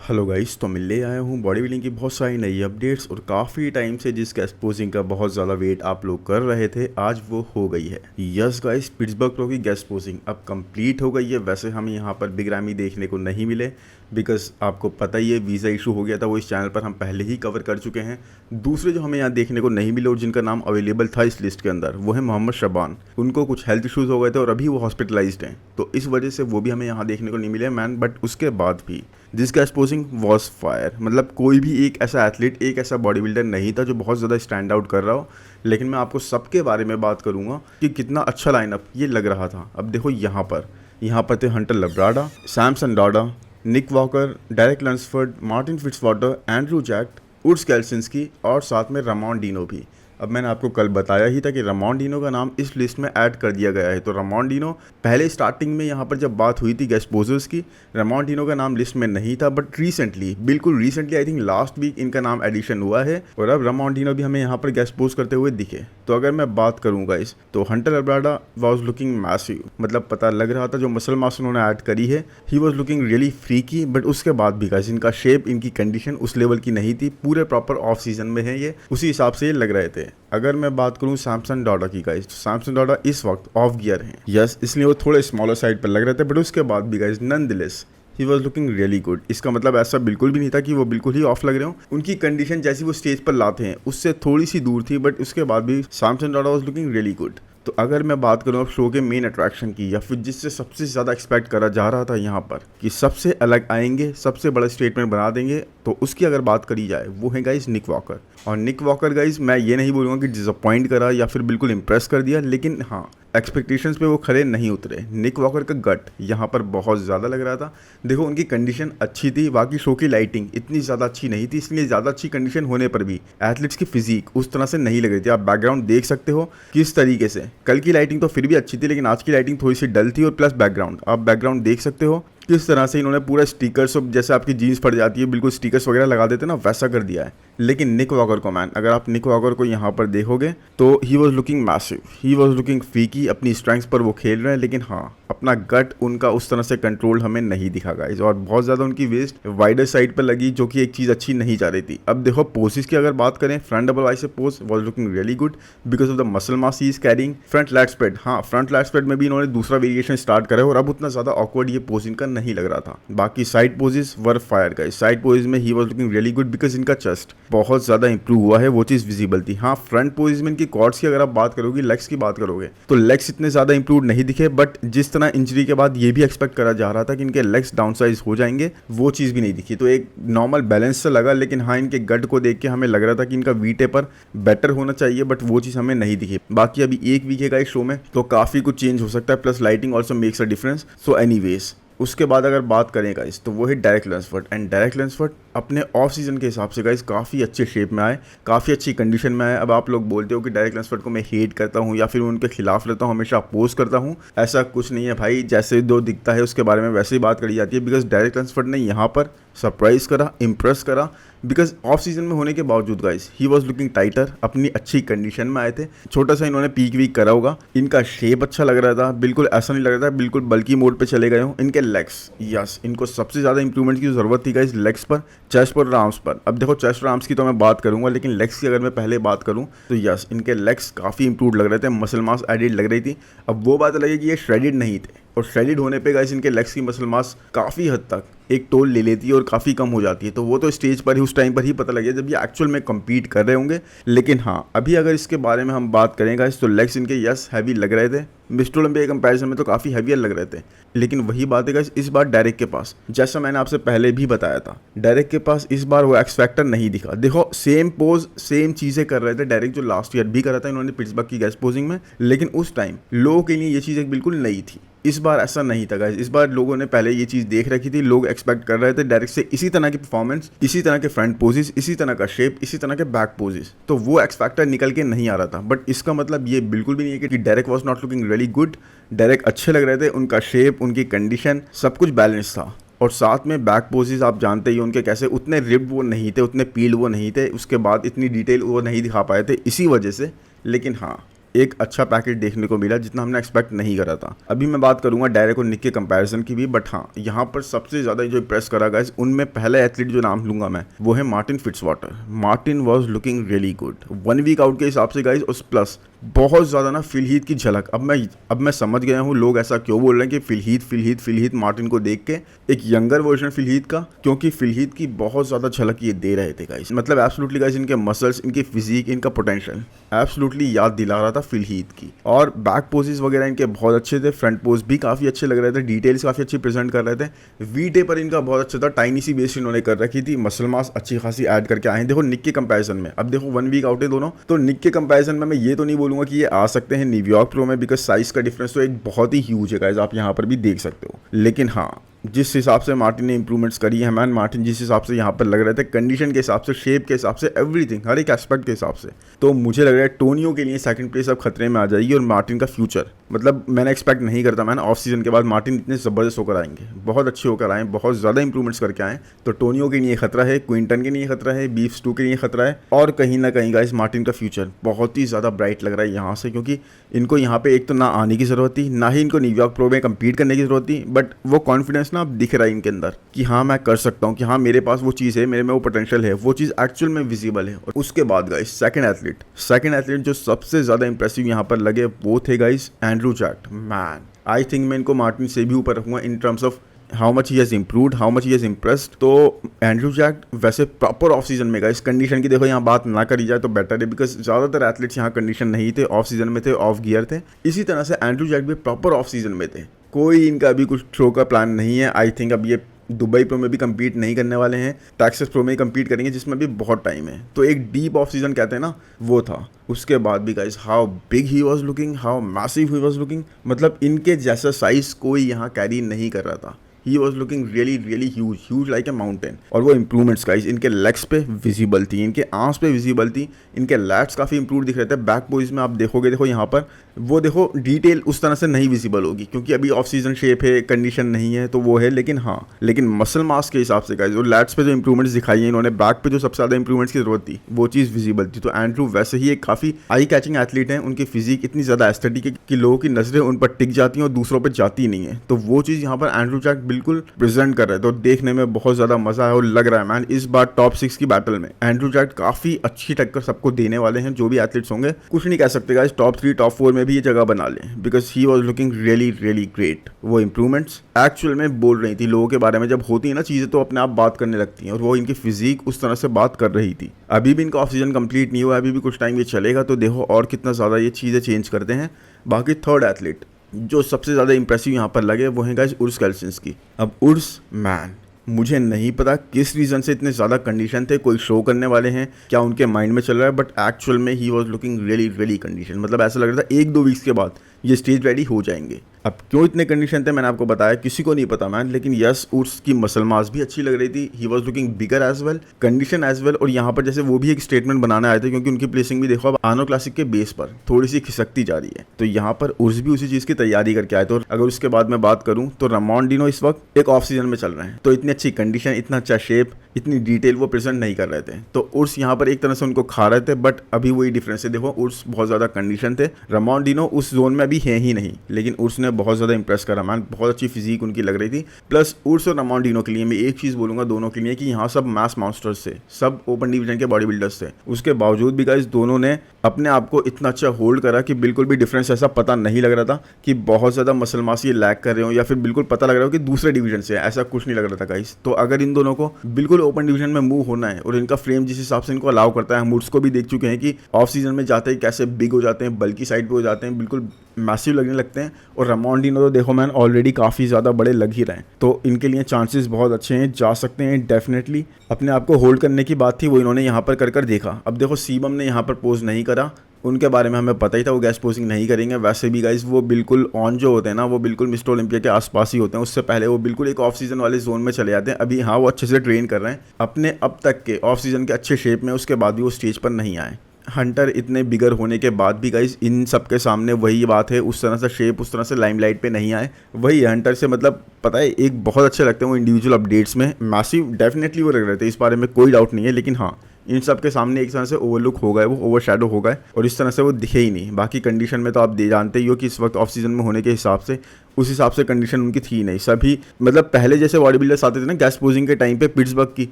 Hello guys, तो मैं ले आया हूँ बॉडी बिल्डिंग की बहुत सारी नई अपडेट्स और काफ़ी टाइम से जिस गेस्ट पोजिंग का बहुत ज़्यादा वेट आप लोग कर रहे थे आज वो हो गई है। यस गाइस, पिट्सबर्ग प्रो की गेस्ट पोजिंग अब कंप्लीट हो गई है। वैसे हमें यहाँ पर बिग रैमी देखने को नहीं मिले बिकॉज आपको पता ही है वीज़ा इशू हो गया था, वो इस चैनल पर हम पहले ही कवर कर चुके हैं। दूसरे जो हमें यहाँ देखने को नहीं मिले और जिनका नाम अवेलेबल था इस लिस्ट के अंदर वो है मोहम्मद शबान। उनको कुछ हेल्थ इशूज़ हो गए थे और अभी वो हॉस्पिटलाइज्ड हैं, तो इस वजह से वो भी हमें यहाँ देखने को नहीं मिले मैन। बट उसके बाद भी this guest posing was fire. मतलब कोई भी एक ऐसा एथलीट, एक ऐसा बॉडी बिल्डर नहीं था जो बहुत ज़्यादा स्टैंड आउट कर रहा हो। लेकिन मैं आपको सबके बारे में बात करूँगा कि कितना अच्छा लाइनअप ये लग रहा था। अब देखो यहाँ पर थे Hunter Labrada, Samson Dauda, Nick Walker, Derek Lunsford, Martin Fitzwater, Andrew Jacked, Urs Kalecinski और साथ में रामोन डिनो भी। अब मैंने आपको कल बताया ही था कि रामोन डिनो का नाम इस लिस्ट में ऐड कर दिया गया है। तो रामोन डिनो पहले स्टार्टिंग में यहाँ पर जब बात हुई थी गेस्ट पोजर्स की, रामोन डिनो का नाम लिस्ट में नहीं था। बट रिसेंटली, बिल्कुल recently, I think last week इनका नाम एडिशन हुआ है और अब रामोन डिनो भी हमें यहाँ पर गेस्ट पोज करते हुए दिखे। तो अगर मैं बात करूँगा तो Hunter Labrada was looking massive. मतलब पता लग रहा था जो मसल मास उन्होंने ऐड करी है, ही was looking really freaky. But उसके बाद भी गाइस इनका शेप, इनकी कंडीशन उस लेवल की नहीं थी। पूरे प्रॉपर ऑफ सीजन में है ये, उसी हिसाब से ये लग रहे थे। अगर मैं बात करूं सैमसन डॉडा की गाइस, तो सैमसन डॉडा इस वक्त ऑफ गियर हैं। यस, इसलिए वो थोड़े स्मॉलर साइड पर लग रहे थे। बट उसके बाद भी guys nonetheless he was looking really good. इसका मतलब ऐसा बिल्कुल भी नहीं था कि वो बिल्कुल ही ऑफ लग रहे हो। उनकी कंडीशन जैसी वो स्टेज पर लाते हैं उससे थोड़ी सी दूर थी। बट उसके बाद भी Samson Dauda was looking really good. तो अगर मैं बात करूँ अब शो के मेन अट्रैक्शन की, या फिर जिससे सबसे ज़्यादा एक्सपेक्ट करा जा रहा था यहाँ पर कि सबसे अलग आएंगे, सबसे बड़ा स्टेटमेंट बना देंगे, तो उसकी अगर बात करी जाए वो है गाइस निक वॉकर। और निक वॉकर गाइस, मैं ये नहीं बोलूँगा कि डिसअपॉइंट करा या फिर बिल्कुल इंप्रेस कर दिया, लेकिन हाँ एक्सपेक्टेशंस पे वो खरे नहीं उतरे। निक वॉकर का गट यहाँ पर बहुत ज़्यादा लग रहा था। देखो उनकी कंडीशन अच्छी थी, बाकी शो की लाइटिंग इतनी ज़्यादा अच्छी नहीं थी, इसलिए ज़्यादा अच्छी कंडीशन होने पर भी एथलीट्स की फिजिक उस तरह से नहीं लग रही थी। आप बैकग्राउंड देख सकते हो किस तरीके से। कल की लाइटिंग तो फिर भी अच्छी थी, लेकिन आज की लाइटिंग थोड़ी सी डल थी। और प्लस बैकग्राउंड, आप बैकग्राउंड देख सकते हो किस तरह से इन्होंने पूरा स्टिकर्स, जैसे आपकी जीन्स फट जाती है बिल्कुल स्टिकर्स वगैरह लगा देते ना, वैसा कर दिया है। लेकिन निक वॉकर को मैन, अगर आप निक वॉकर को यहाँ पर देखोगे तो ही was looking massive, he was looking फीकी। अपनी स्ट्रेंथ्स पर वो खेल रहे हैं, लेकिन हाँ अपना गट उनका उस तरह से कंट्रोल हमें नहीं दिखा गाइस। और बहुत ज़्यादा उनकी वेस्ट वाइडर साइड पर लगी, जो कि एक चीज़ अच्छी नहीं जा रही थी। अब देखो पोजेस की अगर बात करें, front double bicep pose was looking really good because of the muscle mass he is carrying. Front lat spread, हाँ फ्रंट लैट स्प्रेड में भी इन्होंने दूसरा वेरिएशन स्टार्ट करा और अब उतना ज़्यादा ऑकवर्ड ये पोज इनका नहीं लग रहा था। बाकी साइड पोजेस वर फायर गाइस। साइड पोजेस में ही was looking really good because इनका चेस्ट बहुत ज़्यादा इंप्रूव हुआ है, वो चीज़ विजिबल थी। हाँ फ्रंट पोजेस में इनकी कॉर्ड्स की अगर आप बात करोगे, लेग्स की बात करोगे तो लेग्स इतने ज़्यादा इंप्रूव नहीं दिखे। बट जिस तरह इंजरी के बाद ये भी एक्सपेक्ट करा जा रहा था कि इनके लेग्स डाउन साइज हो जाएंगे, वो चीज़ भी नहीं दिखी। तो एक नॉर्मल बैलेंस से लगा, लेकिन हाँ इनके गट को देख के हमें लग रहा था कि इनका वी टेपर बेटर होना चाहिए, बट वो चीज़ हमें नहीं दिखी। बाकी अभी एक वीक है इस शो में, तो काफ़ी कुछ चेंज हो सकता है। Plus lighting also makes a difference. So anyways, उसके बाद अगर बात करें गाइस तो वो है डेरेक लंसफोर्ड। एंड डेरेक लंसफोर्ड अपने ऑफ सीजन के हिसाब से गाइस काफ़ी अच्छे शेप में आए, काफ़ी अच्छी कंडीशन में आए। अब आप लोग बोलते हो कि डेरेक लंसफोर्ड को मैं हेट करता हूँ या फिर उनके खिलाफ रहता हूँ, हमेशा अपोज करता हूँ। ऐसा कुछ नहीं है भाई, जैसे दो दिखता है उसके बारे में वैसे ही बात करी जाती है। बिकॉज डेरेक लंसफोर्ड ने यहाँ पर सरप्राइज करा, इम्प्रेस करा। बिकॉज ऑफ सीजन में होने के बावजूद गाइस ही वॉज लुकिंग टाइटर, अपनी अच्छी कंडीशन में आए थे। छोटा सा इन्होंने पीक वीक करा होगा, इनका शेप अच्छा लग रहा था, बिल्कुल ऐसा नहीं लग रहा था बिल्कुल बल्कि मोड पे चले गए हो। इनके लेग्स, यस इनको सबसे ज़्यादा इंप्रूवमेंट की ज़रूरत थी गाइस लेग्स पर, चेस्ट पर और आर्म्स पर। अब देखो चेस्ट और आर्म्स की तो मैं बात करूंगा, लेकिन लेग्स की अगर मैं पहले बात करूं तो यस इनके लेग्स काफ़ी इंप्रूव लग रहे थे, मसल मास एडिड लग रही थी। अब वो बात अलग है कि ये श्रेडिड नहीं थे, और श्रेडिड होने पे गाइस इनके लेग्स की मसल मास काफ़ी हद तक एक टोल ले लेती है और काफ़ी कम हो जाती है। तो वो तो स्टेज पर ही उस टाइम पर ही पता लगे जब ये एक्चुअल में कम्पीट कर रहे होंगे। लेकिन हाँ अभी अगर इसके बारे में हम बात करें गाइस तो लेग्स इनके यस हैवी लग रहे थे, मिस्टर ओलंपिया के कंपैरिजन में तो काफ़ी हैवियर लग रहे थे। लेकिन वही बात है गाइस, इस बार डेरेक के पास, जैसा मैंने आपसे पहले भी बताया था, डेरेक के पास इस बार वो एक्स फैक्टर नहीं दिखा। देखो सेम पोज सेम चीज़ें कर रहे थे डेरेक, जो लास्ट ईयर भी करा था इन्होंने पिट्सबर्ग की गेस्ट पोजिंग में, लेकिन उस टाइम लोगों के लिए ये चीज़ एक बिल्कुल नई थी। इस बार ऐसा नहीं था गाइस, इस बार लोगों ने पहले ये चीज़ देख रखी थी, लोग एक्सपेक्ट कर रहे थे डायरेक्ट से इसी तरह की परफॉर्मेंस, इसी तरह के फ्रंट पोजेस, इसी तरह का शेप, इसी तरह के बैक पोजेस। तो वो एक्स फैक्टर निकल के नहीं आ रहा था। बट इसका मतलब ये बिल्कुल भी नहीं है कि Derek was not looking really good. Derek अच्छे लग रहे थे, उनका शेप, उनकी कंडीशन, सब कुछ बैलेंस था। और साथ में बैक पोजेस आप जानते ही उनके कैसे, उतने रिप्ड वो नहीं थे, उतने पील्ड वो नहीं थे, उसके बाद इतनी डिटेल वो नहीं दिखा पाए थे इसी वजह से। लेकिन हाँ एक अच्छा पैकेज देखने को मिला जितना हमने एक्सपेक्ट नहीं करा था। अभी मैं बात करूंगा डायरेक्ट और निक के कंपैरिजन की भी, बट हाँ यहाँ पर सबसे ज़्यादा जो इम्प्रेस करा गाइस, उनमें पहले एथलीट जो नाम लूंगा मैं वो है Martin Fitzwater. Martin was looking really good 1 week out के हिसाब से गाइस, और प्लस बहुत ज़्यादा ना फिल हीथ की झलक। अब मैं समझ गया हूँ लोग ऐसा क्यों बोल रहे हैं कि फिल हीथ मार्टिन को देख के एक यंगर वर्जन फिल हीथ का, क्योंकि फिल हीथ की बहुत ज़्यादा झलक ये दे रहे थे गाइस। मतलब एब्सोल्युटली गाइस इनके मसल्स, इनकी फिजिक, इनका पोटेंशियल एब्सोल्युटली याद दिला रहा था फिल हीथ की। और बैक पोजेस वगैरह इनके बहुत अच्छे थे, फ्रंट पोज भी काफ़ी अच्छे लग रहे थे, डिटेल्स काफ़ी अच्छी प्रेजेंट कर रहे थे। वी-डे पर इनका बहुत अच्छा था, टाइनी सी बेस इन्होंने कर रखी थी, मसल मास अच्छी खासी ऐड करके आए हैं। देखो निक के कंपैरिजन में, अब देखो 1 वीक आउट है दोनों, तो निक के कंपैरिजन में मैं ये तो नहीं बोलूंगा कि ये आ सकते हैं न्यूयॉर्क प्रो में, बिकॉज साइज का डिफरेंस तो एक बहुत ही ह्यूज है गाइस, आप यहाँ पर भी देख सकते हो। लेकिन हाँ जिस हिसाब से मार्टिन ने इंप्रूवमेंट्स करी है मैन, मार्टिन जिस हिसाब से यहाँ पर लग रहे थे, कंडीशन के हिसाब से, शेप के हिसाब से, एवरीथिंग, हर एक एस्पेक्ट के हिसाब से, तो मुझे लग रहा है टोनियो के लिए सेकंड प्लेस अब खतरे में आ जाएगी। और मार्टिन का फ्यूचर मतलब मैंने एक्सपेक्ट नहीं करता मैंने ऑफ सीजन के बाद मार्टिन इतने ज़बरदस्त होकर आएंगे, बहुत अच्छे होकर आए, बहुत ज़्यादा इंप्रूवमेंट्स करके आए। तो टोनियो के लिए खतरा है, क्विंटन के लिए खतरा है, बीफ स्टू के लिए खतरा है, और कहीं ना कहीं गाइस मार्टिन का फ्यूचर बहुत ही ज़्यादा ब्राइट लग रहा है यहाँ से, क्योंकि इनको यहाँ पे एक तो ना आने की ज़रूरत थी, ना ही इनको न्यूयॉर्क प्रो में कम्पीट करने की ज़रूरत थी, बट वो कॉन्फिडेंस ना अब दिख रहा है इनके अंदर कि हाँ मैं कर सकता हूँ, कि हाँ मेरे पास वो चीज़ है, मेरे में वो पोटेंशियल है, वो चीज़ एक्चुअल में विजिबल है। और उसके बाद गाइस सेकंड एथलीट जो सबसे ज़्यादा इंप्रेसिव यहाँ पर लगे वो थे guys Andrew jacked. Man I think मैं इनको मार्टिन से भी ऊपर रखूँगा इन terms of how much he has improved, how much he has impressed. तो एंड्रू जैक्ट वैसे प्रॉपर ऑफ सीजन में गाइस, कंडीशन की देखो यहाँ बात ना करी जाए तो बेटर है, बिकॉज ज़्यादातर एथलीट्स यहाँ कंडीशन नहीं थे, ऑफ सीजन में थे, ऑफ गियर थे। इसी तरह से एंड्रू जैक्ट भी प्रॉपर ऑफ सीजन में थे, कोई इनका अभी कुछ थ्रो का प्लान नहीं है। आई थिंक अब ये दुबई प्रो में भी कम्पीट नहीं करने वाले हैं, टेक्सास प्रो में ही कम्पीट करेंगे, जिसमें भी बहुत टाइम है। तो एक डीप ऑफ सीजन कहते हैं ना, वो था। उसके बाद भी guys how big he was looking, how massive he was looking, मतलब इनके जैसा साइज कोई यहाँ कैरी नहीं कर रहा था। ही was looking really huge like a mountain. और वो इंप्रूवमेंट्स गाइस इनके लेग्स पे विजिबल थी, इनके आर्म्स पे विजिबल थी, इनके लैट्स काफ़ी इंप्रूव दिख रहे थे। बैक पोज में आप देखोगे, देखो यहाँ पर वो देखो डिटेल उस तरह से नहीं विजिबल होगी, क्योंकि अभी ऑफ सीजन शेप है, कंडीशन नहीं है, तो वो है। लेकिन मसल मास के हिसाब से गाइस और लैट्स पे जो इंप्रूवमेंट्स दिखाई है इन्होंने, बैक पे जो सबसे ज़्यादा इंप्रूवमेंट्स की जरूरत थी वो चीज़ विजिबल थी। तो एंड्रू वैसे ही एक काफ़ी आई कैचिंग एथलीट हैं, उनकी फिजिक इतनी ज़्यादा एस्थेटिक है कि लोगों की नजरें उन पर टिक जाती हैं और दूसरों पर जाती नहीं है। तो वो चीज़ यहाँ पर एंड्रू जैक्ट बिल्कुल प्रेजेंट कर रहे थे, तो देखने में बहुत ज़्यादा मजा है। और लग रहा है मैन इस बार टॉप 6 की बैटल में एंड्रू जैक्ट काफ़ी अच्छी टक्कर सबको देने वाले हैं, जो भी एथलीट्स होंगे। कुछ नहीं कह सकते गाइस, टॉप 3 टॉप 4 में भी ये जगह बना लें, because he was looking really great. वो इंप्रूवमेंट्स एक्चुअल में बोल रही थी लोगों के बारे में, जब होती है ना चीज़ें तो अपने आप बात करने लगती हैं, और वो इनकी फिजिक उस तरह से बात कर रही थी। अभी भी इनका ऑफ सीजन कंप्लीट नहीं हुआ, अभी भी कुछ टाइम ये चलेगा, तो देखो और कितना ज़्यादा ये चीज़ें चेंज करते हैं। बाकी थर्ड एथलीट जो सबसे ज़्यादा इंप्रेसिव यहाँ पर लगे वो हैं गाइस उर्स केल्सिंस्की। अब उर्स मैन, मुझे नहीं पता किस रीज़न से इतने ज़्यादा कंडीशन थे, कोई शो करने वाले हैं क्या उनके माइंड में चल रहा है, बट एक्चुअल में ही वॉज लुकिंग रियली कंडीशन। मतलब ऐसा लग रहा था 1-2 वीक्स के बाद ये स्टेज रेडी हो जाएंगे। अब क्यों इतने कंडीशन थे मैंने आपको बताया, किसी को नहीं पता मैन, लेकिन यस उर्स की मसल मास भी अच्छी लग रही थी, he was looking bigger as well, condition as well. और यहाँ पर जैसे वो भी एक स्टेटमेंट बनाने आए थे, क्योंकि उनकी प्लेसिंग भी देखो अब आनो क्लासिक के बेस पर थोड़ी सी खिसकती जा रही है, तो यहाँ पर उर्स भी उसी चीज़ की तैयारी करके आए थे। और अगर उसके बाद मैं बात करूँ तो रामोन डिनो इस वक्त एक ऑफ सीजन में चल रहे हैं, तो इतनी अच्छी कंडीशन, इतना अच्छा शेप, इतनी डिटेल वो प्रेजेंट नहीं कर रहे थे। तो उर्स यहाँ पर एक तरह से उनको खा रहे थे, बट अभी वही डिफरेंस है, देखो उर्स बहुत ज़्यादा कंडीशन थे, रामोन डिनो उस जोन में अभी है ही नहीं, लेकिन उर्स ने बहुत ज़्यादा इंप्रेस करा मैन, बहुत अच्छी फिजिक उनकी लग रही थी। प्लस उर्स और रामोन डिनो के लिए मैं एक चीज़ बोलूँगा दोनों के लिए, कि यहाँ सब मैस मॉन्स्टर्स थे, सब ओपन डिवीजन के बॉडी बिल्डर्स थे, उसके बावजूद भी गाइस दोनों ने अपने आप को इतना अच्छा होल्ड करा कि बिल्कुल भी डिफरेंस ऐसा पता नहीं लग रहा था कि बहुत ज़्यादा मसल मास ये लैग कर रहे हो, या फिर बिल्कुल पता लग रहा हो कि दूसरे डिवीजन से, ऐसा कुछ नहीं लग रहा था गाइस। तो अगर इन दोनों को बिल्कुल ओपन डिवीजन में मूव होना है और इनका फ्रेम जिस हिसाब से इनको अलाउ करता है, हम उर्स को भी देख चुके हैं कि ऑफ सीजन में जाते ही कैसे बिग हो जाते हैं, बल्कि साइड पे हो जाते हैं, बिल्कुल मैसिव लगने लगते हैं। और रामोन डिनो तो देखो मैन ऑलरेडी काफ़ी ज़्यादा बड़े लग ही रहे हैं, तो इनके लिए चांसेस बहुत अच्छे हैं, जा सकते हैं डेफिनेटली। अपने आप को होल्ड करने की बात थी, वो इन्होंने यहाँ पर कर देखा। अब देखो सीबम ने यहाँ पर पोज नहीं करा, उनके बारे में हमें पता ही था वो गेस्ट पोजिंग नहीं करेंगे। वैसे भी गाइस वो बिल्कुल ऑन जो होते हैं ना, वो बिल्कुल मिस्टर ओलंपिया के आसपास ही होते हैं, उससे पहले वो बिल्कुल एक ऑफ सीजन वाले जोन में चले जाते हैं। अभी हाँ वो अच्छे से ट्रेन कर रहे हैं अपने अब तक के ऑफ सीजन के अच्छे शेप में, उसके बाद भी वो स्टेज पर नहीं आए। हंटर इतने बिगर होने के बाद भी गाइस इन सब के सामने वही बात है, उस तरह से शेप, उस तरह से लाइमलाइट पे नहीं आए। वही हंटर से मतलब पता है एक बहुत अच्छे लगते हैं वो इंडिविजुअल अपडेट्स में, मैसिव डेफिनेटली वो लग रहे थे, इस बारे में कोई डाउट नहीं है। लेकिन हाँ इन सब के सामने एक तरह से ओवरलुक हो गए, वो ओवर शेडो हो गए और इस तरह से वो दिखे ही नहीं। बाकी कंडीशन में तो आप जानते ही हो कि इस वक्त ऑफ सीजन में होने के हिसाब से उस हिसाब से कंडीशन उनकी थी नहीं। सभी मतलब पहले जैसे बॉडी बिल्डर्स आते थे ना गैस पोजिंग के टाइम पे पिट्सबर्ग की,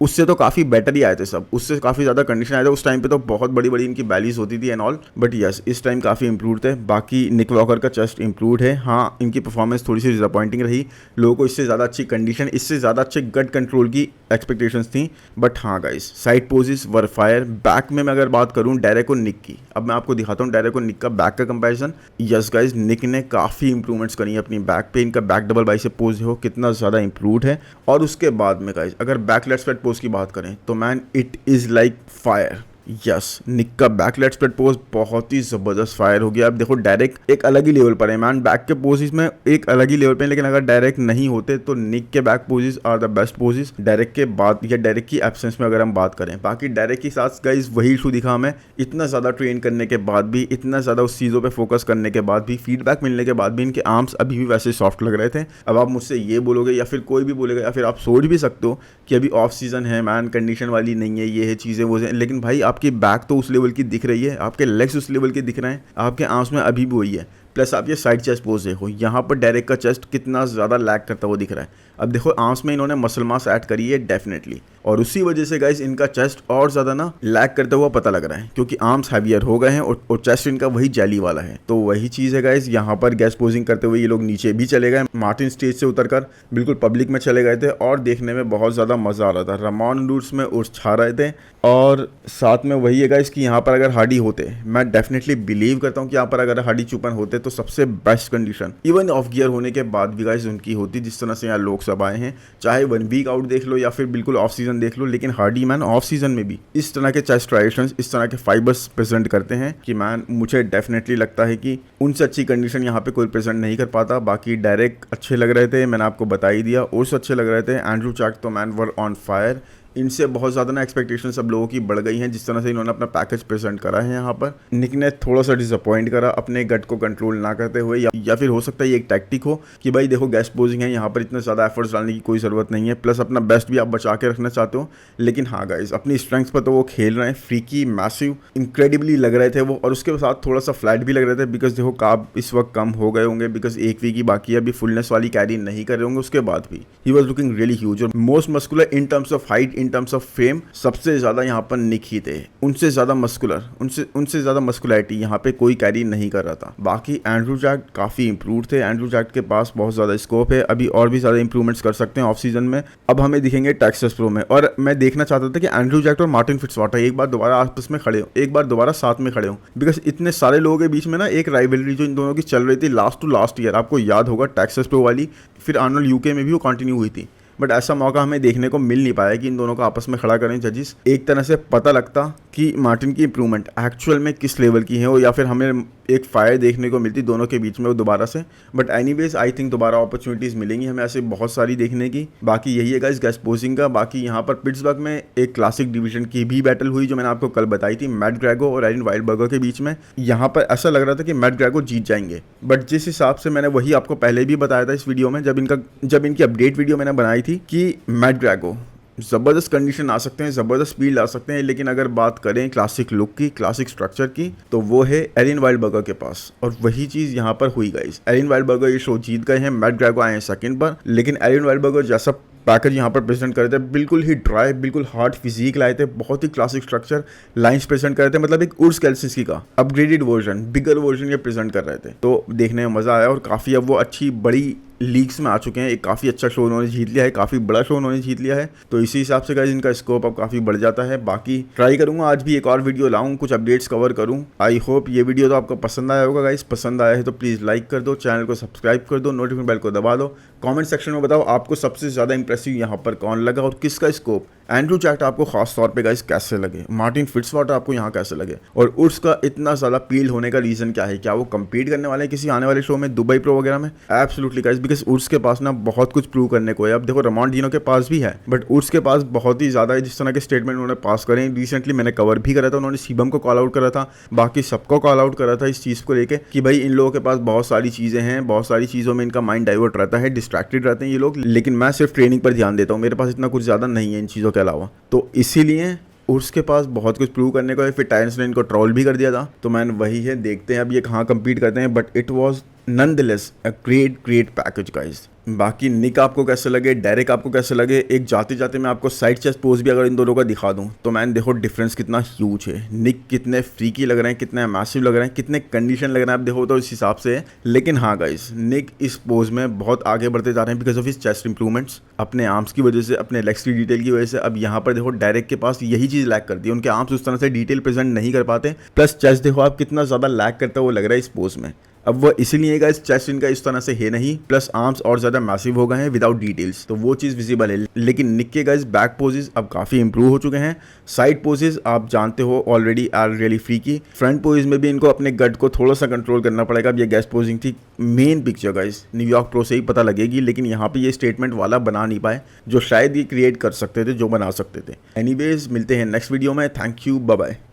उससे तो काफ़ी बेटर ही आए थे सब, उससे काफ़ी ज़्यादा कंडीशन आए थे। उस टाइम पे तो बहुत बड़ी बड़ी इनकी बैलीज होती थी एंड ऑल, बट यस इस टाइम काफ़ी इंप्रूव थे। बाकी निक वॉकर का चेस्ट इंप्रूव है। हाँ, इनकी परफॉर्मेंस थोड़ी सी डिसअपॉइंटिंग रही, लोगों को इससे ज़्यादा अच्छी कंडीशन, इससे ज़्यादा अच्छे गट कंट्रोल की एक्सपेक्टेशंस थी। बट हाँ गाइस, साइड पोजेस वर फायर। बैक में मैं अगर बात करूँ डेरेक और निक की, अब मैं आपको दिखाता हूँ डेरेक और निक का बैक का कंपैरिजन। यस गाइस, निक ने काफ़ी इंप्रूवमेंट्स करी है अपनी बैक पे। इनका बैक डबल बाइसेप पोज हो कितना ज़्यादा इंप्रूव्ड है। और उसके बाद में गाइस अगर बैक लेट स्प्रेड पोज की बात करें तो man it is like fire. Yes, Nick का बैक लेट स्प्रेड पोज बहुत ही जबरदस्त फायर हो गया। अब देखो डायरेक्ट एक अलग ही लेवल पर है मैन, बैक के पोजेस में एक अलग ही लेवल पे है, लेकिन अगर डायरेक्ट नहीं होते तो निक के back poses are the best poses direct के बाद या डायरेक्ट की एब्सेंस में अगर हम बात करें। बाकी डायरेक्ट के साथ गाइस वही इशू दिखा हमें, इतना ज़्यादा ट्रेन करने के बाद भी, इतना ज़्यादा उस चीज़ों पर फोकस करने के बाद भी, फीडबैक मिलने के बाद भी इनके आर्म्स अभी भी वैसे सॉफ्ट लग रहे थे। अब आप मुझसे ये बोलोगे या फिर कोई भी बोलेगा या फिर आप सोच भी सकते हो कि अभी ऑफ सीजन है मैन, कंडीशन वाली नहीं है, ये है चीज़ें वो है, लेकिन भाई आपकी बैक तो उस लेवल की दिख रही है, आपके लेग्स उस लेवल के दिख रहे हैं, आपके आर्म्स में अभी भी वही है। प्लस आप ये साइड चेस्ट पोज देखो, यहाँ पर डायरेक्ट का चेस्ट कितना ज़्यादा लैग करता हुआ दिख रहा है। अब देखो आर्म्स में इन्होंने मसल मास ऐड करी है डेफिनेटली, और उसी वजह से गाइस इनका चेस्ट और ज़्यादा ना लैग करता हुआ पता लग रहा है, क्योंकि आर्म्स हैवियर हो गए हैं और चेस्ट इनका वही जेली वाला है। तो वही चीज़ है गाइस, यहाँ पर गैस पोजिंग करते हुए ये लोग नीचे भी चले गए, मार्टिन स्टेज से उतरकर बिल्कुल पब्लिक में चले गए थे और देखने में बहुत ज़्यादा मज़ा आ रहा था। रमॉन रूट्स में उर्स छा रहे थे। और साथ में वही है गाइस कि यहाँ पर अगर हार्डी होते, मैं डेफिनेटली बिलीव करता हूँ कि यहाँ पर अगर हार्डी चुपन होते तो सबसे best condition even of gear होने के बाद भी गाइस उनकी होती, जिस तरह से यहाँ लोग सब आए हैं। चाहे 1 वीक आउट देख लो या फिर बिल्कुल ऑफ सीजन देख लो, लेकिन हार्डी मैन ऑफ सीजन में भी इस तरह के चेस्ट ट्रायशंस, इस तरह के फाइबर्स प्रेजेंट करते हैं कि मैन मुझे डेफिनेटली लगता है कि उनसे अच्छी कंडीशन यहाँ पे कोई प्रेजेंट नहीं कर पाता। बाकी डायरेक्ट अच्छे लग रहे थे, मैंने आपको बता ही दिया, और अच्छे लग रहे थे। एंड्रू चैक तो मैन वर ऑन फायर। इनसे बहुत ज़्यादा ना एक्सपेक्टेशन सब लोगों की बढ़ गई हैं, जिस तरह से इन्होंने अपना पैकेज प्रेजेंट करा है। यहाँ पर निक ने थोड़ा सा डिसअपॉइंट करा अपने गट को कंट्रोल ना करते हुए, या फिर हो सकता है ये एक टैक्टिक हो कि भाई देखो गैस पोजिंग है, यहाँ पर इतना ज़्यादा एफर्ट्स डालने की कोई ज़रूरत नहीं है, प्लस अपना बेस्ट भी आप बचा के रखना चाहते हो। लेकिन हाँ गाइस, अपनी स्ट्रेंथ्स पर तो वो खेल रहे हैं, फ्रीकी मैसिव इनक्रेडिबली लग रहे थे वो, और उसके साथ थोड़ा सा फ्लैट भी लग रहे थे, बिकॉज देखो कार्ब इस वक्त कम हो गए होंगे, बिकॉज एक वीक ही बाकी है, अभी फुलनेस वाली कैरी नहीं कर रहे होंगे। उसके बाद भी he was looking really huge और most muscular in terms of height, in terms of fame. सबसे ज़्यादा यहाँ पर निक ही थे, उनसे ज़्यादा मस्कुलर, उनसे ज़्यादा मस्कुलैरिटी यहाँ पे कोई कैरी नहीं कर रहा था। बाकी एंड्रू जैक काफ़ी इंप्रूव थे, एंड्रू जैक के पास बहुत ज़्यादा स्कोप है, अभी और भी ज़्यादा इंप्रूवमेंट्स कर सकते हैं ऑफ सीजन में। अब हमें दिखेंगे टेक्सास प्रो में, और मैं देखना चाहता था कि एंड्रू जैक और मार्टिन फिट्जवाटर एक बार दोबारा आपस में खड़े हो, एक बार दोबारा साथ में खड़े हो, बिकॉज इतने सारे लोगों के बीच में ना एक राइवलरी जो इन दोनों की चल रही थी लास्ट टू लास्ट ईयर, आपको याद होगा टेक्सास प्रो वाली, फिर आर्नोल्ड यूके में भी वो कंटिन्यू हुई थी। बट ऐसा मौका हमें देखने को मिल नहीं पाया कि इन दोनों को आपस में खड़ा करें जजेस। एक तरह से पता लगता कि मार्टिन की इंप्रूवमेंट एक्चुअल में किस लेवल की है वो, या फिर हमें एक फायर देखने को मिलती दोनों के बीच में वो दोबारा से। बट एनीवेज आई थिंक दोबारा अपॉर्चुनिटीज़ मिलेंगी हमें ऐसे बहुत सारी देखने की। बाकी यही है गाइस गैस पोजिंग का। बाकी यहाँ पर पिट्सबर्ग में एक क्लासिक डिवीजन की भी बैटल हुई जो मैंने आपको कल बताई थी, मैट ग्रेगो और एरिन वाइल्डबर्गर के बीच में। यहाँ पर ऐसा लग रहा था कि मैट ग्रेगो जीत जाएंगे, बट जिस हिसाब से मैंने वही आपको पहले भी बताया था इस वीडियो में, जब इनकी अपडेट वीडियो मैंने बनाई थी कि मैट ग्रेगो ज़बरदस्त कंडीशन आ सकते हैं, ज़बरदस्त स्पीड आ सकते हैं, लेकिन अगर बात करें क्लासिक लुक की, क्लासिक स्ट्रक्चर की, तो वो है एरिन वाइल्डबर्गर के पास। और वही चीज़ यहाँ पर हुई गाइस, एरिन वाइल्डबर्गर ये शो जीत गए हैं, मैट ग्रेगो आए हैं सेकंड पर, लेकिन एरिन वाइल्डबर्गर जैसा पैकेज यहाँ पर प्रेजेंट कर रहे थे, बिल्कुल ही ड्राई, बिल्कुल हार्ड फिजिक लाए थे, बहुत ही क्लासिक स्ट्रक्चर लाइंस प्रेजेंट कर रहे थे, मतलब एक उर्स केल्सिंस्की का अपग्रेडेड वर्जन, बिगर वर्जन ये प्रेजेंट कर रहे थे। तो देखने में मज़ा आया और काफ़ी अब वो अच्छी बड़ी लीग्स में आ चुके हैं, एक काफ़ी अच्छा शो उन्होंने जीत लिया है, काफ़ी बड़ा शो उन्होंने जीत लिया है, तो इसी हिसाब से गाइस इनका स्कोप अब काफ़ी बढ़ जाता है। बाकी ट्राई करूंगा आज भी एक और वीडियो लाऊं, कुछ अपडेट्स कवर करूं। आई होप ये वीडियो तो आपको पसंद आया होगा गाइस, पसंद आया है तो प्लीज़ लाइक कर दो, चैनल को सब्सक्राइब कर दो, नोटिफिकेशन बेल को दबा दो। कमेंट सेक्शन में बताओ आपको सबसे ज़्यादा इंप्रेसिव यहाँ पर कौन लगा और किसका स्कोप। एंड्रू चैक आपको खास तौर पे गाइस कैसे लगे, मार्टिन फिट्जवाटर आपको यहाँ कैसे लगे, और उर्स का इतना ज़्यादा पील होने का रीज़न क्या है, क्या वो कम्पीट करने वाले हैं किसी आने वाले शो में, दुबई प्रो वगैरह में? एब्सोल्युटली गाइस, बिकॉज उर्स के पास ना बहुत कुछ प्रूव करने को है। अब देखो रमॉन डीनो के पास भी है, बट उर्स के पास बहुत ही ज़्यादा है। जिस तरह के स्टेटमेंट उन्होंने पास करे, रिसेंटली मैंने कवर भी करा था, उन्होंने सीबम को कॉल आउट करा था, बाकी सबको कॉल आउट करा था इस चीज़ को लेकर कि भाई इन लोगों के पास बहुत सारी चीज़ें हैं, बहुत सारी चीज़ों में इनका माइंड डाइवर्ट रहता है, डिस्ट्रैक्टेड रहते हैं ये लोग, लेकिन मैं सिर्फ ट्रेनिंग पर ध्यान देता हूँ, मेरे पास इतना कुछ ज़्यादा नहीं है इन चीज़ों के अलावा। तो इसीलिए उसके पास बहुत कुछ प्रूव करने को है, फिर टायरन्स ने इनको ट्रोल भी कर दिया था। तो मैन वही है, देखते हैं अब ये कहाँ कम्पीट करते हैं, but it was nonetheless a great package guys. बाकी निक आपको कैसे लगे, डेरेक आपको कैसे लगे, एक जाते जाते मैं आपको साइड चेस्ट पोज भी अगर इन दोनों का दिखा दूं तो मैंने देखो डिफरेंस कितना ह्यूज है। निक कितने फ्रीकी लग रहे हैं, कितने मैसिव लग रहे हैं, कितने कंडीशन लग रहे हैं, आप देखो तो इस हिसाब से। लेकिन हाँ गाइस, निक इस पोज में बहुत आगे बढ़ते जा रहे हैं because of his chest improvements, अपने आर्म्स की वजह से, अपने लेग्स की डिटेल की वजह से। अब यहाँ पर देखो डायरेक्ट के पास यही चीज़ लैक करती है, उनके आर्म्स उस तरह से डिटेल प्रेजेंट नहीं कर पाते, प्लस चेस्ट देखो आप कितना ज़्यादा लैक करता हुआ लग रहा है इस पोज में। अब वो इसीलिए गाइस चेस्ट इनका इस तरह से है नहीं, प्लस आर्म्स और ज्यादा मैसिव हो गए हैं विदाउट डिटेल्स, तो वो चीज विजिबल है। लेकिन निक के गाइस बैक पोजेस अब काफी इंप्रूव हो चुके हैं। साइड पोजेस आप जानते हो already are really freaky. Front pose में भी इनको अपने गट को थोड़ा सा कंट्रोल करना पड़ेगा। अब ये गेस्ट पोजिंग थी, main picture guys New York pro से ही पता लगेगी, लेकिन यहाँ पे ये स्टेटमेंट वाला बना नहीं पाए जो शायद ये क्रिएट कर सकते थे, जो बना सकते थे। एनीवेज मिलते हैं नेक्स्ट वीडियो में, थैंक यू, बाय बाय।